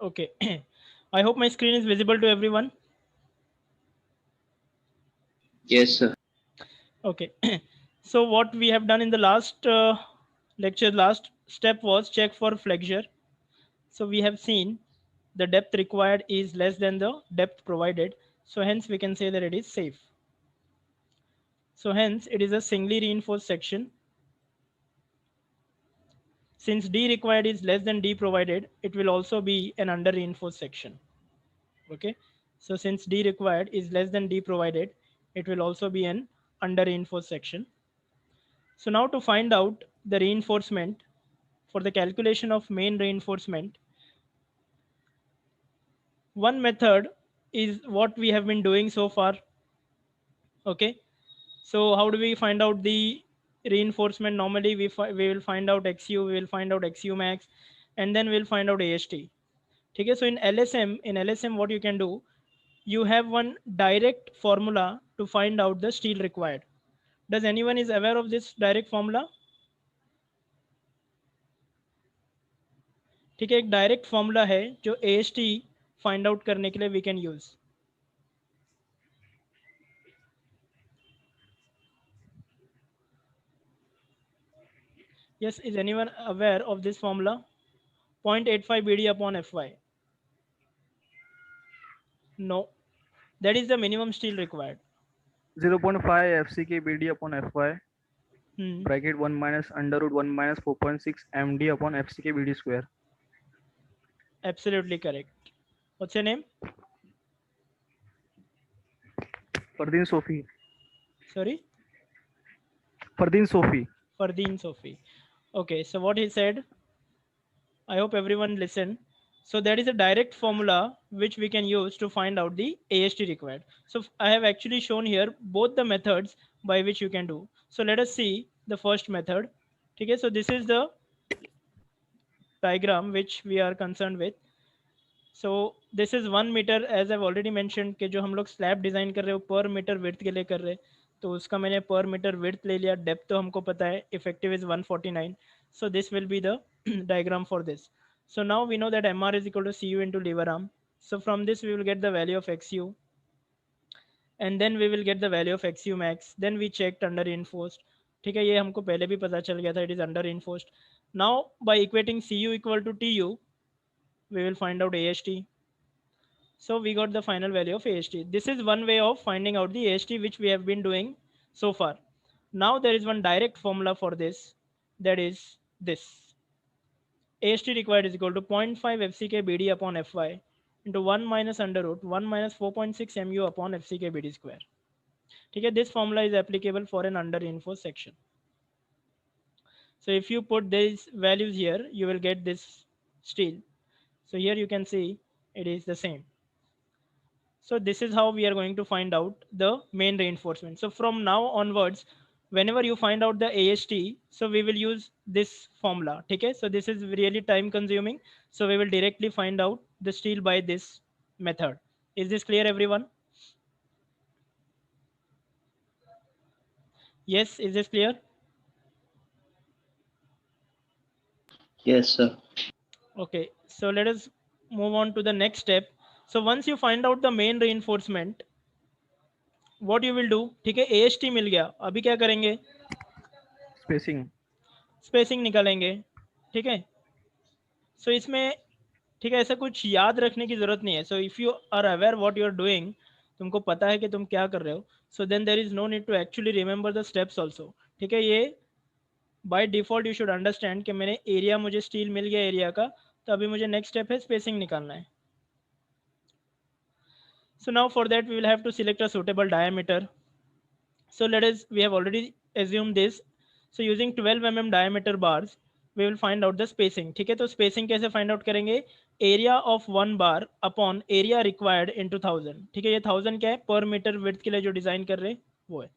Okay. I hope my screen is visible to everyone. Yes, sir. Okay. So what we have done in the last lecture, last step was check for flexure. So we have seen the depth required is less than the depth provided. So hence we can say that it is safe. So hence it is a singly reinforced section. Since D required is less than D provided, it will also be an under reinforced section. Okay. So since D required is less than D provided, it will also be an under reinforced section. So now to find out the reinforcement for the calculation of main reinforcement, one method is what we have been doing so far. Okay. So how do we find out the reinforcement? Normally we will find out XU, we will find out XU max, and then we'll find out AST. Okay. So in LSM, what you can do, you have one direct formula to find out the steel required. Does anyone is aware of this direct formula? ठीक है, एक direct formula है जो A S T find out करने के लिए we can use. Yes, is anyone aware of this formula? 0.85 BD upon Fy. No, that is the minimum steel required. 0.5 FCK BD upon FY Hmm. bracket 1 minus under root 1 minus 4.6 MD upon FCK BD square. Absolutely correct. What's your name? Fardeen Sophie. Sorry, Fardeen Sophie. Fardeen Sophie. Okay, so what he said, I hope everyone listen. So that is a direct formula which we can use to find out the AST required. So I have actually shown here both the methods by which you can do. So let us see the first method. Okay, so this is the diagram which we are concerned with. So this is 1 meter, as I've already mentioned कि जो हम लोग slab design कर रहे हो पर metre width के लिए कर रहे, तो उसका मैंने पर मीटर विड्थ ले लिया. डेप्थ तो हमको पता है, effective is 149. So this will be the diagram for this. So now we know that mr is equal to cu into lever arm. So from this we will get the value of xu, and then we will get the value of xu max. Then we checked under reinforced. ठीक है, ये हमको पहले भी पता चल गया था, it is under reinforced. Now by equating cu equal to tu, we will find out ast. So we got the final value of AST. This is one way of finding out the AST which we have been doing so far. Now there is one direct formula for this, that is this. AST required is equal to 0.5 FCK BD upon Fy into 1 minus under root 1 minus 4.6 mu upon FCK BD square. Okay, this formula is applicable for an under reinforced section. So if you put these values here, you will get this steel. So here you can see it is the same. So this is how we are going to find out the main reinforcement. So from now onwards, whenever you find out the AST, so we will use this formula. Okay, so this is really time consuming. So we will directly find out the steel by this method. Is this clear, everyone? Yes, is this clear? Yes, sir. Okay, so let us move on to the next step. So once you find out the main reinforcement, what you will do, ठीक है, AST मिल गया, अभी क्या करेंगे? Spacing. Spacing निकालेंगे. ठीक है, सो इसमें, ठीक है, ऐसा कुछ याद रखने की जरूरत नहीं है. So if you are aware what you are doing, तुमको पता है कि तुम क्या कर रहे हो, so then there is no need to actually remember the steps also. ठीक है, ये by default you should understand कि मैंने एरिया, मुझे स्टील मिल गया एरिया का, तो अभी मुझे नेक्स्ट स्टेप है स्पेसिंग निकालना है. So now for that we will have to select a suitable diameter. So let us, we have already assumed this. So using 12 diameter bars, we will find out the spacing. ठीक है, तो spacing कैसे find out करेंगे? Area of one bar upon area required into 1000. ठीक है, ये 1000 क्या है? Per meter width के लिए जो डिजाइन कर रहे हैं वो है.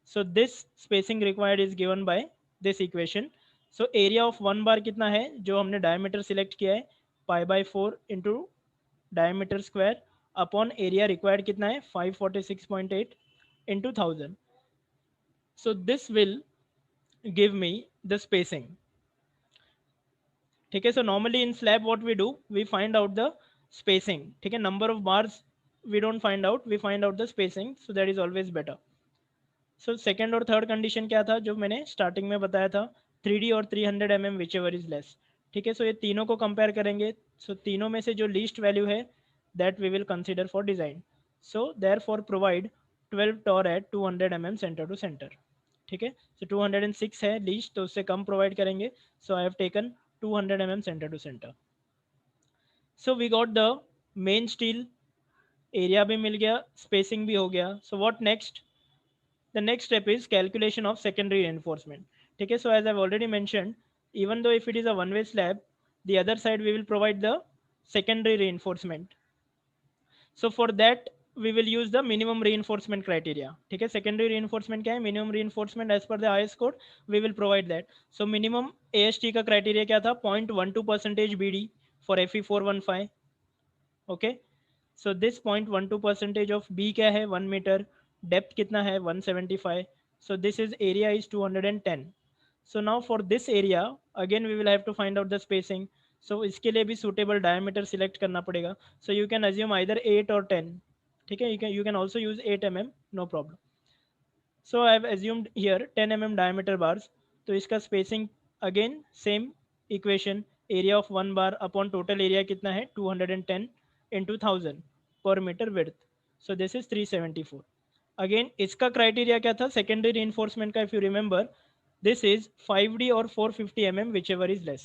So this spacing required is given by this equation. So area of one bar कितना है? जो हमने diameter select किया है, pi by 4 into diameter square upon area required कितना है? 546.8 into 1000. So this will give me the spacing. ठीक है. So normally in slab what we do, we find out the spacing. ठीक है, number of bars we don't find out, we find out the spacing, so that is always better. So second और third condition क्या था जो मैंने starting में बताया था, 3D और 300 mm whichever is less. ठीक है, सो ये तीनों को कंपेयर करेंगे. सो तीनों में से जो लीस्ट वैल्यू है that we will consider for design. So therefore provide 12 tor at 200 mm centre to centre. ठीक है, सो 206 है लीस्ट, तो उससे कम प्रोवाइड करेंगे. So I have taken 200 mm centre to centre. So we got the main steel, area भी मिल गया, स्पेसिंग भी हो गया. So what next? The next step is calculation of secondary reinforcement. ठीक है, so as I've already mentioned, even though if it is a one-way slab, the other side we will provide the secondary reinforcement. So for that we will use the minimum reinforcement criteria. ठीक है, secondary reinforcement क्या है? Minimum reinforcement as per the IS code we will provide that. So minimum AST का criteria क्या था? 0.12% BD for FE415. Okay, so this 0.12% of B क्या है? 1 metre. Depth कितना है? 175. so this is area is 210. so now for this area again we will have to find out the spacing. so इसके लिए भी suitable diameter select करना पड़ेगा. so you can assume either 8 or 10. ठीक है, you can also use 8 mm, no problem. so I have assumed here 10 mm diameter bars. तो इसका spacing again same equation, area of one bar upon total area कितना है? 210 into 1000 per meter width. so this is 374. Again इसका criteria क्या था secondary reinforcement का? If you remember, this is 5D और 450 mm whichever is less.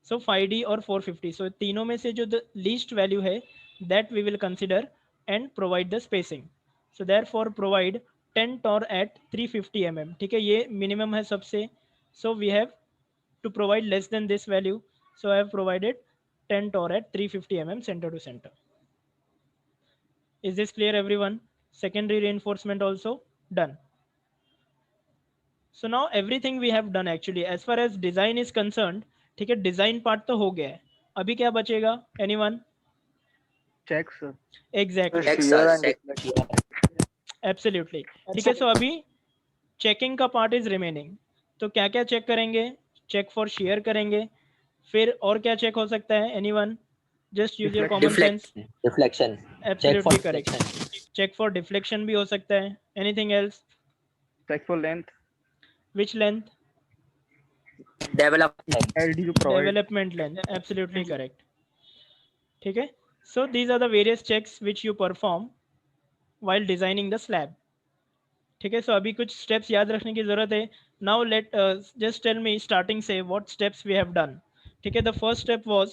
So 5D और 450, so तीनों में से जो द लीस्ट वैल्यू है that we will consider and provide the spacing. So therefore provide 10 tor at 350 mm. ठीक है, ये मिनिमम है सबसे. So we have to provide less than this value. So I have provided 10 tor at 350 mm centre to centre. Is this clear everyone? Secondary reinforcement also done. So now everything we have done actually as far as design is concerned. ठीक है, design part तो हो गया है, अभी क्या बचेगा? Anyone? Check, sir. Exactly, Shear and deflection. Absolutely. ठीक है, सो अभी चेकिंग का पार्ट इज रिमेनिंग. तो क्या क्या चेक करेंगे? चेक फॉर शेयर करेंगे, फिर और क्या चेक हो सकता है? Anyone? Just use your common sense. Deflection. Absolutely correct. Check for deflection भी हो सकता है. Anything else? Check for length. Which length? Development. LD to provide. Development length, absolutely correct. ठीक है, so these are the various checks which you perform while designing the slab. ठीक है, so अभी कुछ steps याद रखने की जरूरत है. Now let just tell me starting से what steps we have done. ठीक है, the first step was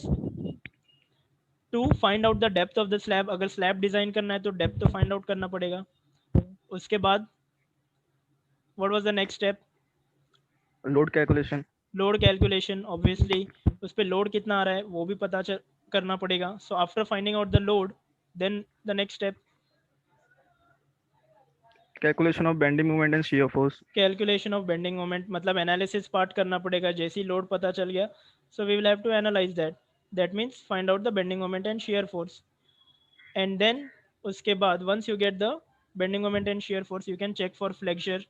to find out the depth of the slab. अगर slab design करना है तो depth तो find out करना पड़ेगा. उसके बाद what was the next step? Load calculation. Load calculation, obviously उस पर लोड कितना आ रहा है वो भी पता करना पड़ेगा. So after finding out the load, then the next step Calculation of bending moment and shear force. Calculation of bending moment, मतलब एनालिसिस पार्ट करना पड़ेगा. जैसे ही लोड पता चल गया, so we will have to analyse that means find out the bending moment and shear force. And then उसके बाद once you get the bending moment and shear force, you can check for flexure.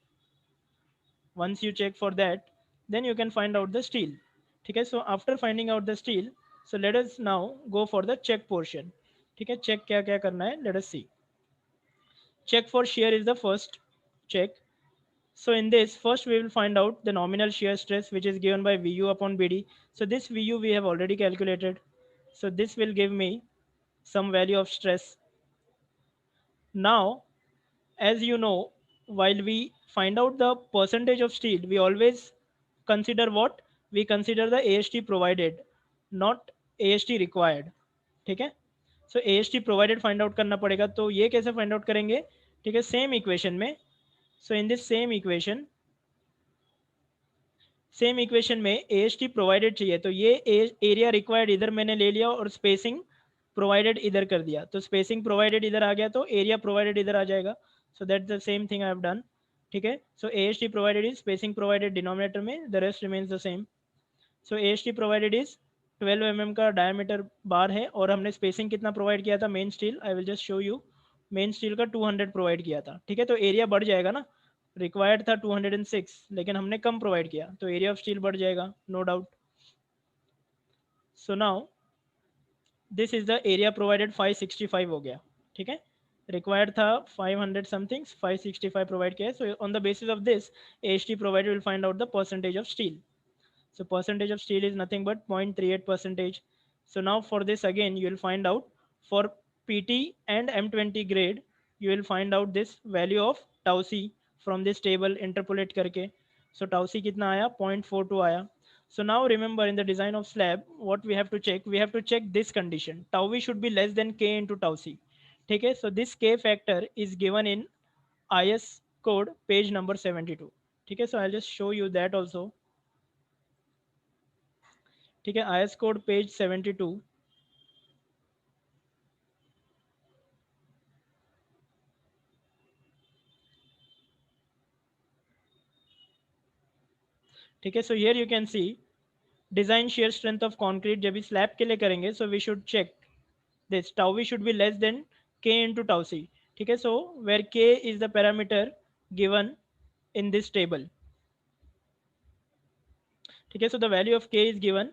once you check for that, then you can find out the steel. ठीक है, so after finding out the steel, so let us now go for the check portion. ठीक है, check क्या क्या करना है, let us see. Check for shear is the first check. So in this, first we will find out the nominal shear stress which is given by Vu upon Bd. So this Vu we have already calculated. So this will give me some value of stress. Now, as you know, while we find out the percentage of steel, we always consider what? We consider the AST provided, not AST required. ठीक है, so AST provided find out करना पड़ेगा. तो ये कैसे find out करेंगे? ठीक है, same equation में. so in this same equation में AST provided चाहिए, तो ये area required इधर मैंने ले लिया और spacing provided इधर कर दिया. तो spacing provided इधर आ गया तो area provided इधर आ जाएगा. so that's the same thing I have done. ठीक है, so AST provided is spacing provided denominator में, the rest remains the same. so AST provided is 12 mm का diameter बार है और हमने spacing कितना provide किया था? main steel, I will just show you. main steel का 200 provide किया था. ठीक है, तो area बढ़ जाएगा ना, required था 206 लेकिन हमने कम provide किया तो area of steel बढ़ जाएगा, no doubt. So now this is the area provided 565 हो गया, ठीक है। रिक्वायर्ड था 500 समथिंग, 565 प्रोवाइड किया है। So on the basis of this AST provided will find out the percentage of steel. So percentage of steel is nothing but 0.38 percentage. So now for this again you will find out for PT and M20 grade you will find out this value of tau c from this table interpolate करके. So tau c कितना आया, 0.42 आया. So now remember in the design of slab what we have to check, we have to check this condition, tau v should be less than k into tau c, ठीक है. So this k factor is given in IS code page number 72, ठीक है. So I'll just show you that also, ठीक है. IS code page 72, ठीक है. So here you can see design shear strength of concrete जब भी slab के लिए करेंगे, so we should check this tau v should be less than k into tau c, ठीक है. So where k is the parameter given in this table, ठीक है. So the value of k is given.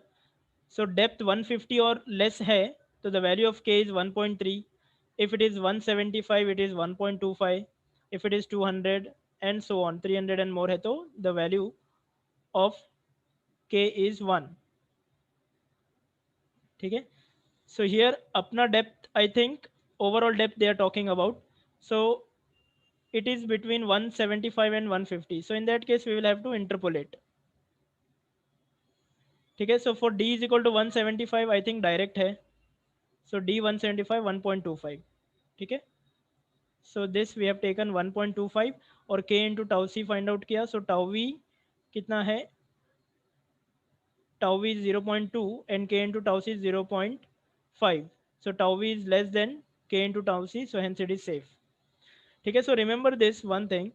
So depth 150 और less है तो the value of k is 1.3. if it is 175 it is 1.25. if it is 200 and so on 300 and more है तो the value of k is 1, ठीक है. So here अपना depth I think overall depth they are talking about, so it is between 175 and 150. So in that case we will have to interpolate, ठीक है. So for d is equal to 175 I think direct है, so d 175 1.25, ठीक है. So this we have taken 1.25 और k into tau c find out किया. So tau v कितना है, tau v is 0.2 and k into tau c is 0.5. So tau v is less than k into tau c, so hence it is safe, ठीक है. So remember this one thing,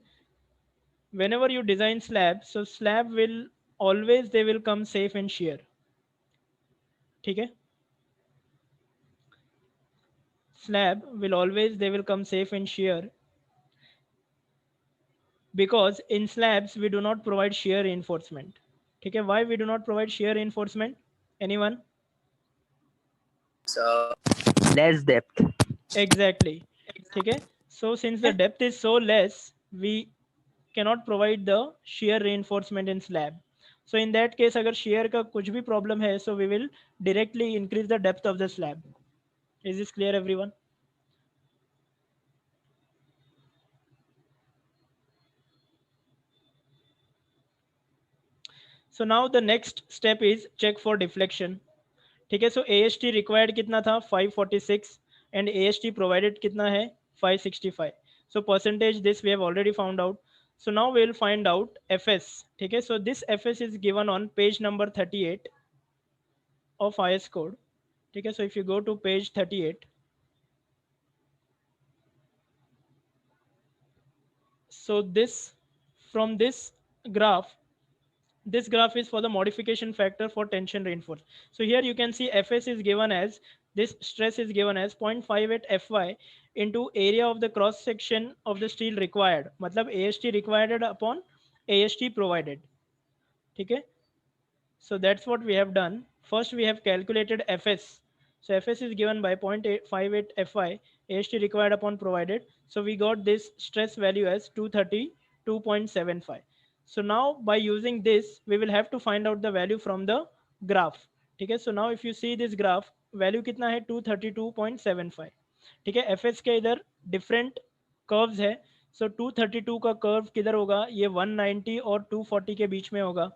whenever you design slab, so slab will always they will come safe and shear, ठीक है. Slab will always they will come safe and shear because in slabs we do not provide shear reinforcement, ठीक है. Why we do not provide shear reinforcement, anyone? So less depth. Exactly, ठीक है. So since the depth is so less we cannot provide the shear reinforcement in slab. So in that case अगर shear का कुछ भी problem है, so we will directly increase the depth of the slab. Is this clear everyone? So now the next step is check for deflection, ठीक है. So AST required कितना था 546 and AST provided कितना है 565. So percentage this we have already found out. So now we will find out FS, ठीक है. So this FS is given on page number 38 of IS code, ठीक है. So if you go to page 38, so this from this graph, this graph is for the modification factor for tension reinforced. So here you can see Fs is given as, this stress is given as 0.58 Fy into area of the cross section of the steel required, मतलब AST required upon AST provided, ठीक है. So that's what we have done. First we have calculated Fs. So Fs is given by 0.58 Fy, AST required upon provided. So we got this stress value as 232.75. So now by using this we will have to find out the value from the graph, ठीक है. So now if you see this graph, value कितना है 232.75, ठीक है. Fs के इधर different curves है. So 232 का curve किधर होगा, ये 190 और 240 के बीच में होगा,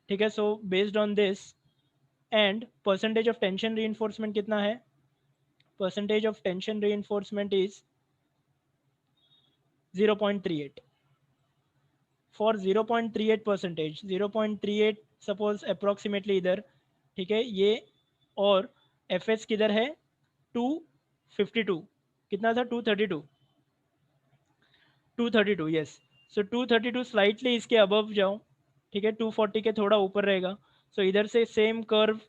ठीक है. So based on this and percentage of tension reinforcement कितना है, percentage of tension reinforcement is 0.38 for 0.38 percentage, 0.38 suppose approximately इधर, ठीक है. ये और एफ एस किधर है 252, कितना था 232 यस. सो 232 स्लाइटली इसके अबव जाओ, ठीक है. 240 के थोड़ा ऊपर रहेगा. सो इधर से सेम कर्व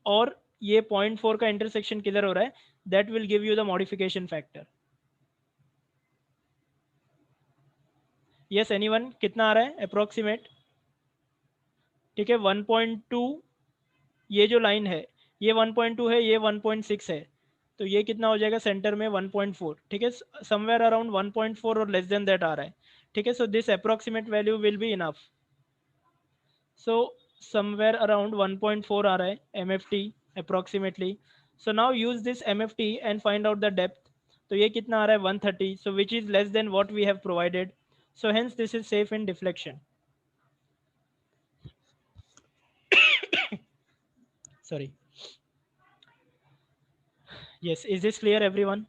और ये 0.4 का इंटरसेक्शन किधर हो रहा है, that will give you the modification factor. Yes anyone, कितना आ रहा है अप्रोक्सीमेट, ठीक है. 1.2 ये जो लाइन है ये 1.2 है, ये 1.6 है, तो ये कितना हो जाएगा सेंटर में 1.4, ठीक है, समवेयर अराउंड 1.4 और लेस देन दैट आ रहा है, ठीक है, so this approximate value will be enough, so somewhere around 1.4 आ रहा है MFT approximately, so now use this MFT and find out the depth, तो ये कितना आ रहा है 130, so which is less than what we have provided, so hence this is safe in deflection. Sorry. Yes, is this clear everyone?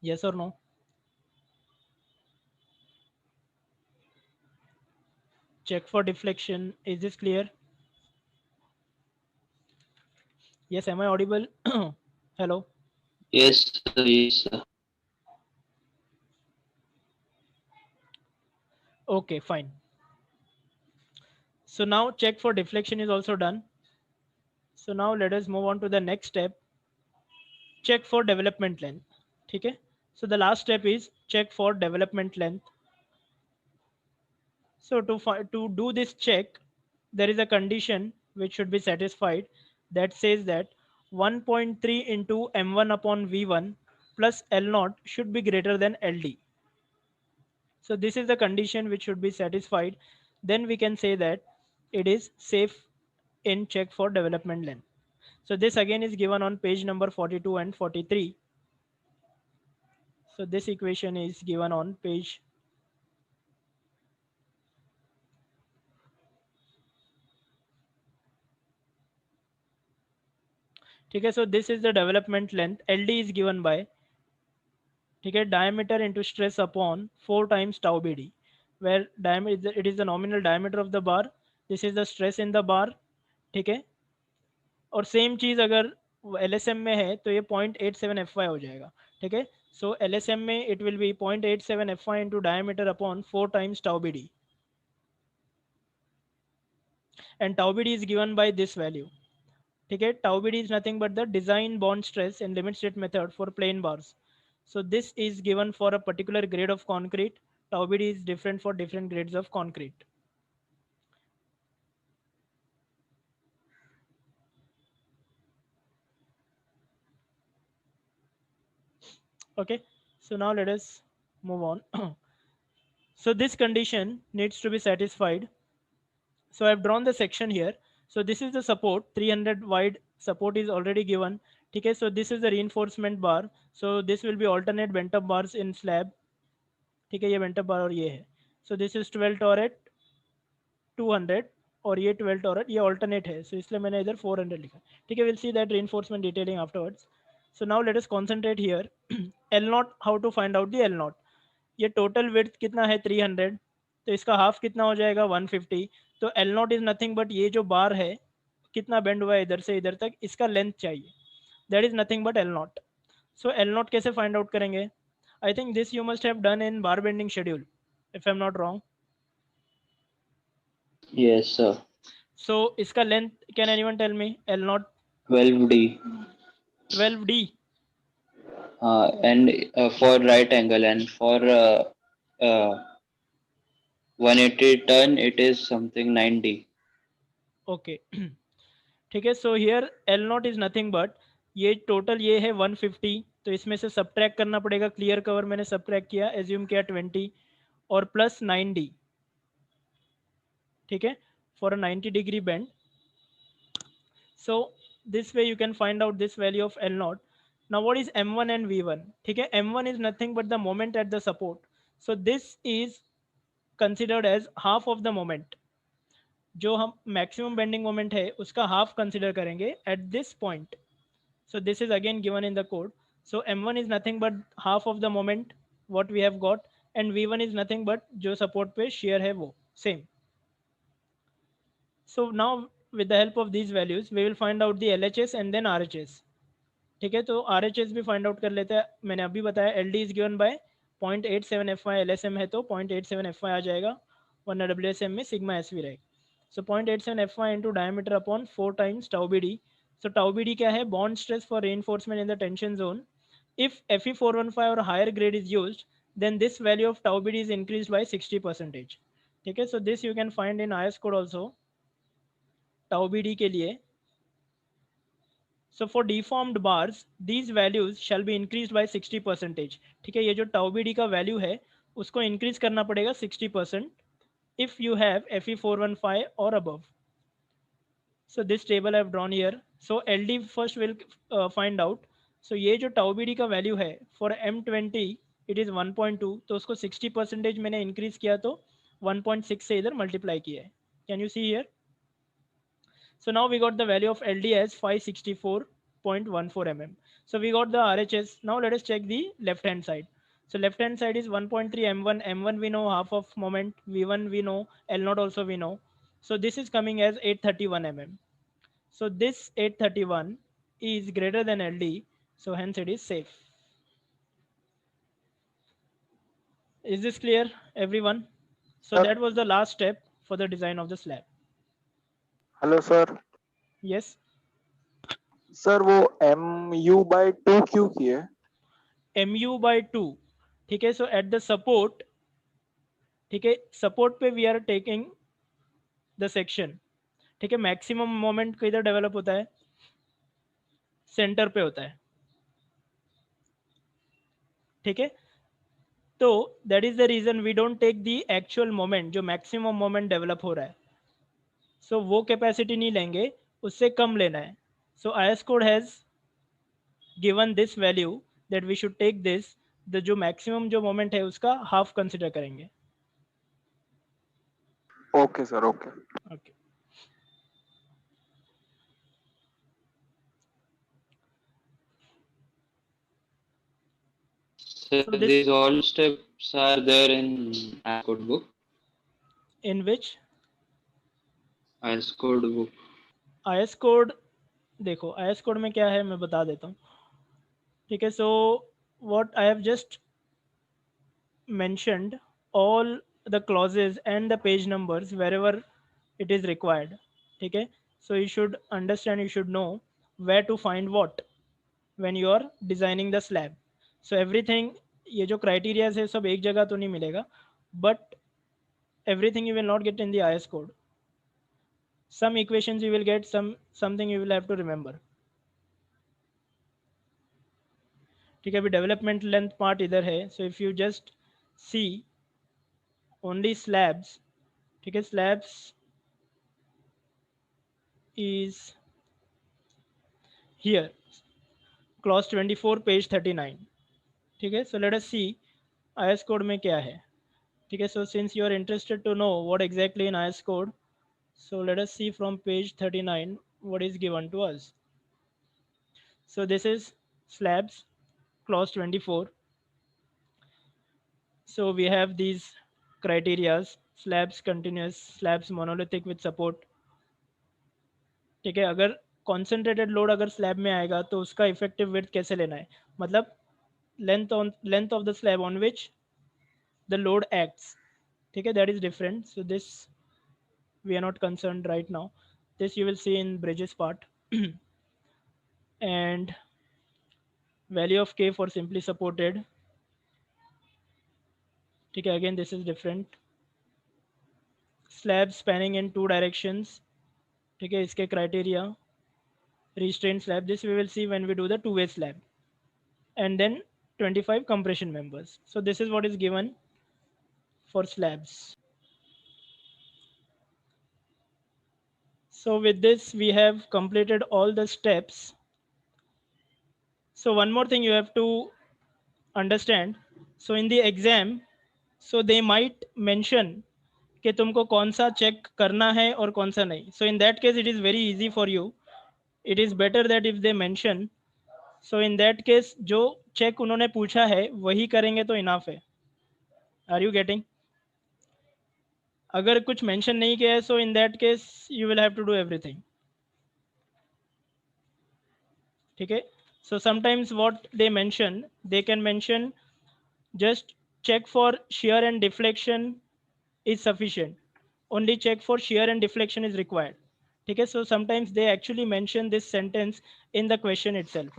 Yes or no? Check for deflection. Is this clear? Yes, am I audible? Hello. Yes, sir. Yes, sir. Okay, fine. So now check for deflection is also done. So now let us move on to the next step. Check for development length. Okay. So the last step is check for development length. So to do this check, there is a condition which should be satisfied that says that 1.3 into m1 upon v1 plus L0 should be greater than LD. So this is the condition which should be satisfied. Then we can say that it is safe in check for development length. So this again is given on page number 42 and 43. So this equation is given on page. Okay, so this is the development length. LD is given by, okay, diameter into stress upon 4 times tau BD, where diameter it is the nominal diameter of the bar. This is the stress in the bar. ठीक है, और same चीज अगर LSM में है तो ये 0.87 FY हो जाएगा, ठीक है, सो LSM में it will be 0.87 FY into diameter upon 4 times tau BD, and tau BD is given by this value, ठीक है, tau BD is nothing but the design bond stress in limit state method for plain bars. So this is given for a particular grade of concrete. Tau BD is different for different grades of concrete. Okay, so now let us move on. So this condition needs to be satisfied. So I've drawn the section here. So this is the support, 300 wide support is already given. Okay, so this is the reinforcement bar. So this will be alternate bent up bars in slab. ठीक है, ये bent up bar और ये है. So this is 12 turret 200 और ये 12 turret ये alternate है. So इसलिए मैंने इधर 400 लिखा. ठीक है, we'll see that reinforcement detailing afterwards. So now let us concentrate here. L0, how to find out the L0? ये टोटल विड्थ कितना है 300, तो इसका हाफ कितना हो जाएगा 150, तो L0 इज नथिंग बट ये जो बार है कितना बेंड हुआ है इधर से इधर तक, इसका लेंथ चाहिए, that is nothing but L0. So L0 कैसे फाइंड आउट करेंगे? I think this you must have done in bar bending schedule if I am not wrong. Yes, sir. So इसका length can anyone tell me? L0 12D. 12D. And for right angle, and for 180 ton, it is something 9D. Okay ठीक है, so here L0 is nothing but ये total ये है 150, तो इसमें से subtract करना पड़ेगा. क्लियर कवर मैंने सब्ट्रैक्ट किया, एज्यूम किया 20 और प्लस 9D, ठीक है, for a 90 degree bend. So this way you can find out this value of L0. Now what is M1 and V1? ठीक है, M1 is nothing but the moment at the support, so this is considered as half of the moment. जो हम maximum bending moment है उसका half consider करेंगे at this point. So this is again given in the code. So M1 is nothing but half of the moment what we have got, and V1 is nothing but जो support पे shear है वो same. So now with the help of these values we will find out the LHS and then RHS. ठीक है, तो RHS भी find out कर लेते हैं. मैंने अभी बताया LD is given by 0.87 FY, LSM है तो 0.87 FY आ जाएगा, वरना WSM में सिग्मा SV रहेगा. So 0.87 FY into diameter upon 4 times tau BD. So tau BD क्या है? Bond stress for reinforcement in the tension zone. If Fe415 or higher grade is used, then this value of tau BD is increased by 60%. ठीक है, so this you can find in IS code also. tau BD के लिए, so for deformed bars these values shall be increased by 60%. ठीक है, ये जो tau BD का value है उसको इंक्रीज करना पड़ेगा 60% if you have FE415 or above. So this table I have drawn here. So LD first will find out. So ये जो tau BD का वैल्यू है for M20 it is 1.2, तो उसको 60% मैंने इंक्रीज किया तो 1.6 से इधर मल्टीप्लाई किया है. Can you see here? So now we got the value of LD as 564.14 mm. So we got the RHS. Now let us check the left hand side. So left hand side is 1.3 m1. M1 we know half of moment. V1 we know. L0 also we know. So this is coming as 831 mm. So this 831 is greater than LD. So hence it is safe. Is this clear, everyone? So Sir. that was the last step for the design of the slab. Hello sir. Yes. Sir वो mu/2 क्यों की है? mu/2. ठीक है, so at the support, ठीक है, support पे we are taking the section. ठीक है, मैक्सिमम मोमेंट किधर डेवलप होता है? सेंटर पे होता है. ठीक है, तो that is the reason we don't take the actual moment जो मैक्सिमम मोमेंट डेवलप हो रहा है. सो वो कैपेसिटी नहीं लेंगे, उससे कम लेना है. So IS code has given this value that we should take this, the जो मैक्सिमम जो मोमेंट है उसका हाफ कंसिडर करेंगे. Okay sir, okay. Okay. So So this- these all steps are there in IS code book. In which IS code book. IS code देखो, IS code में क्या है मैं बता देता हूँ. ठीक है, so what I have just mentioned all the clauses and the page numbers wherever it is required. ठीक है, so you should understand, you should know where to find what when you are designing the slab. So everything, ये जो criteria है सब एक जगह तो नहीं मिलेगा, but everything you will not get in the IS code. Some equations you will get, something you will have to remember. ठीक है, अभी डेवलपमेंट लेंथ पार्ट इधर है. So if you just see only slabs, ठीक है, slabs is here, clause 24 page 39. ठीक है, so let us see IS code में क्या है. ठीक है, so since you are interested to know what exactly in IS code, so let us see from page 39 what is given to us. So this is slabs clause 24. So we have these criterias: slabs continuous, slabs monolithic with support. ठीक है, अगर concentrated load अगर slab में आएगा तो उसका effective width कैसे लेना है, मतलब length of the slab on which the load acts. ठीक है, that is different. So this we are not concerned right now. This you will see in bridges part. And value of K for simply supported. ठीक है, again this is different. Slab spanning in two directions. ठीक है, इसके criteria. Restrained slab, this we will see when we do the two-way slab. And then 25 compression members. So this is what is given for slabs. So with this we have completed all the steps. So one more thing you have to understand. So in the exam, so they might mention कि तुमको कौन सा check करना है और कौन सा नहीं. So in that case it is very easy for you. It is better that if they mention, so in that case जो चेक उन्होंने पूछा है वही करेंगे तो इनफ है. Are you getting? अगर कुछ मेंशन नहीं किया है, so in that case you will have to do everything. ठीक है, so sometimes what they mention, they can mention just check for shear and deflection is sufficient, only check for shear and deflection is required. ठीक है, so sometimes they actually mention this sentence in the question itself.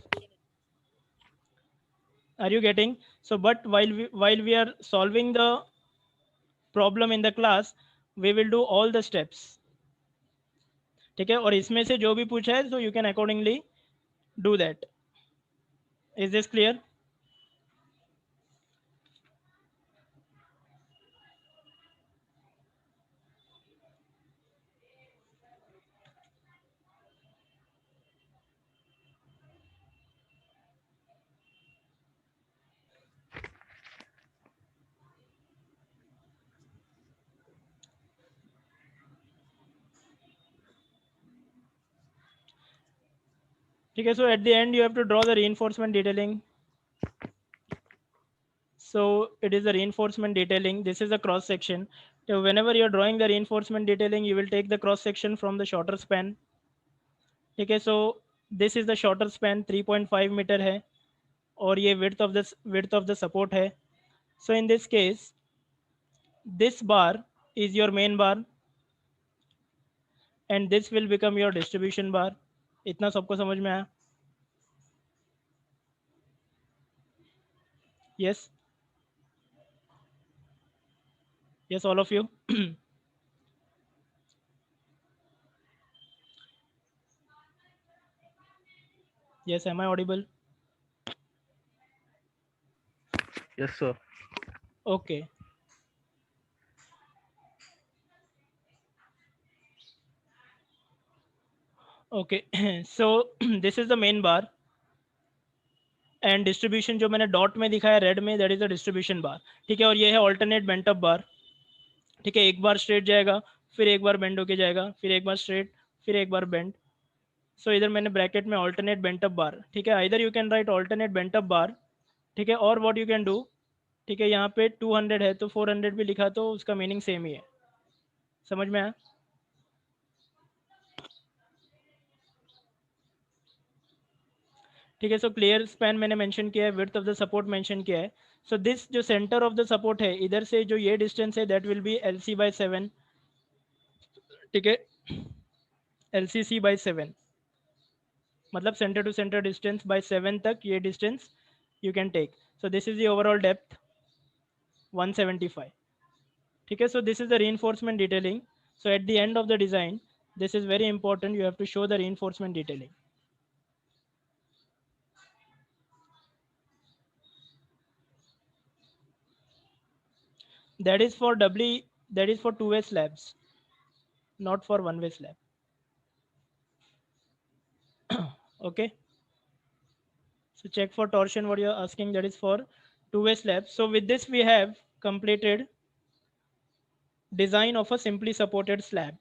Are you getting? So but while we are solving the problem in the class, we will do all the steps. ठीक है, और इसमें से जो भी पूछा है, so you can accordingly do that. Is this clear? ठीक है, so at the end you have to draw the reinforcement detailing. So it is the reinforcement detailing. This is a cross section. So whenever you are drawing the reinforcement detailing, you will take the cross section from the shorter span. ठीक है, so this is the shorter span 3.5 metre है, और ये width of the support है. So in this case, this bar is your main bar and this will become your distribution bar. इतना सबको समझ में आया? Yes. Yes, all of you. Yes, am I audible? Yes, sir. Okay. Okay. So this is the main bar and distribution जो मैंने dot में दिखाया red में, दैट इज अ डिस्ट्रीब्यूशन बार. ठीक है, और ये है ऑल्टरनेट बेंट अप बार. ठीक है, एक बार स्ट्रेट जाएगा, फिर एक बार बेंड होके जाएगा, फिर एक बार स्ट्रेट, फिर एक बार बेंड. सो इधर मैंने ब्रैकेट में ऑल्टरनेट बेंट अप बार. ठीक है, इधर you can write alternate bent up bar. ठीक है, और व्हाट यू कैन डू, ठीक है, यहाँ पे 200 है तो 400 भी लिखा तो उसका मीनिंग सेम ही है. समझ में आया? ठीक है, सो क्लियर स्पैन मैंने मेंशन किया है, width of the support mention किया है. सो दिस जो सेंटर ऑफ द सपोर्ट है, इधर से जो ये डिस्टेंस है दैट विल बी LC/7. ठीक है, LCC/7 मतलब centre to centre distance by 7 तक ये distance you can take. So this is the overall depth 175. ठीक है, so this is the reinforcement detailing. So at the end of the design, this is very important, you have to show the reinforcement detailing. That is for two-way slabs, not for one-way slab. Okay, so check for torsion, what you are asking, that is for two-way slab. So with this we have completed design of a simply supported slab.